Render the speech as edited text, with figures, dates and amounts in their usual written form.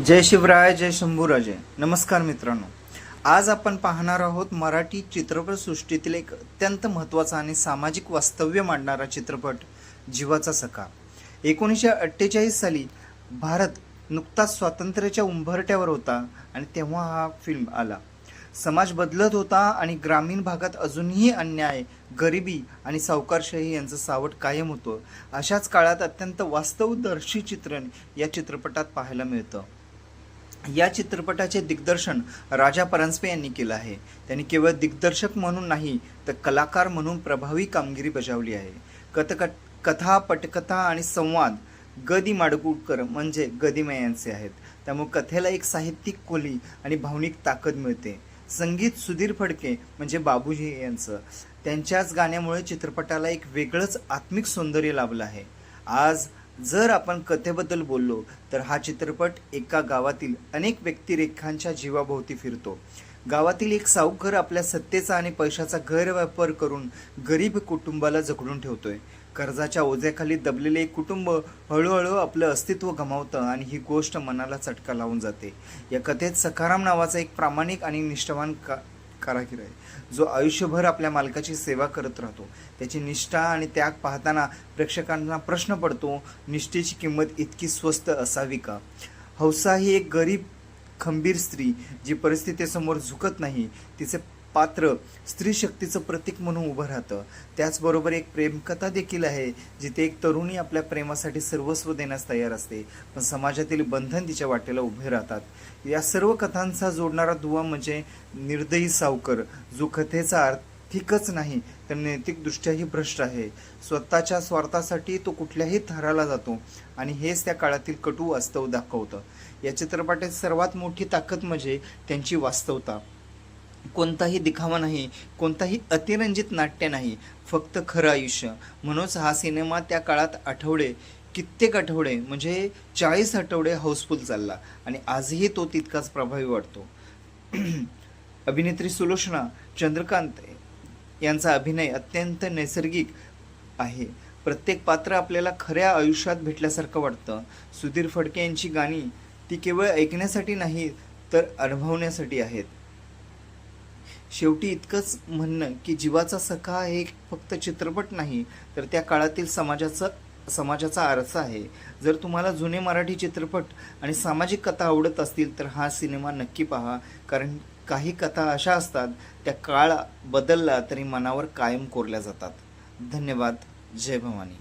जय शिवराय, जय शंभूराजे. नमस्कार मित्रांनो, आज आपण पाहणार आहोत मराठी चित्रपटसृष्टीतील एक अत्यंत महत्त्वाचा आणि सामाजिक वास्तव्य मांडणारा चित्रपट जीवाचा सखा. 1948 साली भारत नुकताच स्वातंत्र्याच्या उंबरठ्यावर होता आणि तेव्हा हा फिल्म आला. समाज बदलत होता आणि ग्रामीण भागात अजूनही अन्याय, गरिबी आणि सावकारशाही यांचं सावट कायम होतं. अशाच काळात अत्यंत वास्तवदर्शी चित्रण या चित्रपटात पाहायला मिळतं. या चित्रपटाचे दिग्दर्शन राजा परांजपे यांनी केलं आहे. त्यांनी केवळ दिग्दर्शक म्हणून नाही तर कलाकार म्हणून प्रभावी कामगिरी बजावली आहे. कथा, पटकथा आणि संवाद ग दि माडगूळकर म्हणजे गदिमा यांचे आहेत. त्यामुळे कथेला एक साहित्यिक खोली आणि भावनिक ताकद मिळते. संगीत सुधीर फडके म्हणजे बाबूजी यांचं. त्यांच्याच गाण्यामुळे चित्रपटाला एक वेगळंच आत्मिक सौंदर्य लाभलं आहे. आज जर आपण कथेबद्दल बोललो तर हा चित्रपट एका गावातील अनेक व्यक्तिरेखांच्या जीवाभोवती फिरतो. गावातील एक सावकार आपल्या सत्तेचा आणि पैशाचा गैरवापर करून गरीब कुटुंबाला जखडून ठेवतोय. कर्जाच्या ओझ्याखाली दबलेले एक कुटुंब हळूहळू आपलं अस्तित्व गमावतं आणि ही गोष्ट मनाला चटका लावून जाते. या कथेत सखाराम नावाचा एक प्रामाणिक आणि निष्ठावान कारागीर आहे, जो आयुष्यभर आपल्या मालकाची सेवा करत राहतो. त्याची निष्ठा आणि त्याग पाहताना प्रेक्षकांना प्रश्न पडतो, निष्ठेची किंमत इतकी स्वस्त असावी का? हौसा ही एक गरीब खंबीर स्त्री जी परिस्थितीसमोर झुकत नाही. तिचे पात्र स्त्री शक्तीचं प्रतीक म्हणून उभं राहतं. त्याचबरोबर एक प्रेमकथा देखील आहे, जिथे एक तरुणी आपल्या प्रेमासाठी सर्वस्व देण्यास तयार असते, पण समाजातील बंधन तिच्या वाटेला उभे राहतात. या सर्व कथांचा जोडणारा दुवा म्हणजे निर्दयी सावकार, जो कथेचा आर्थिकच नाही तर नैतिकदृष्ट्याही भ्रष्ट आहे. स्वतःच्या स्वार्थासाठी तो कुठल्याही थराला जातो आणि हेच त्या काळातील कटू वास्तव दाखवतं. या चित्रपटाची सर्वात मोठी ताकद म्हणजे त्यांची वास्तवता. कोणताही दिखावा नाही, कोणताही अतिरंजित नाट्य नाही, फक्त खरं आयुष्य. म्हणूनच हा सिनेमा त्या काळात कित्येक आठवडे म्हणजे 40 आठवडे हाऊसफुल चालला आणि आजही तो तितकाच प्रभावी वाटतो. अभिनेत्री सुलोचना चंद्रकांत यांचा अभिनय अत्यंत नैसर्गिक आहे. प्रत्येक पात्र आपल्याला खऱ्या आयुष्यात भेटल्यासारखं वाटतं. सुधीर फडके यांची गाणी ती केवळ ऐकण्यासाठी नाही तर अनुभवण्यासाठी आहेत. शेवटी इतकंच म्हणणं की जीवाचा सखा हे फक्त चित्रपट नाही तर त्या काळातील समाजाचा आरसा आहे. जर तुम्हाला जुने मराठी चित्रपट आणि सामाजिक कथा आवडत असतील तर हा सिनेमा नक्की पहा, कारण काही कथा अशा असतात त्या काळ बदलला तरी मनावर कायम कोरल्या जातात. धन्यवाद. जय भवानी.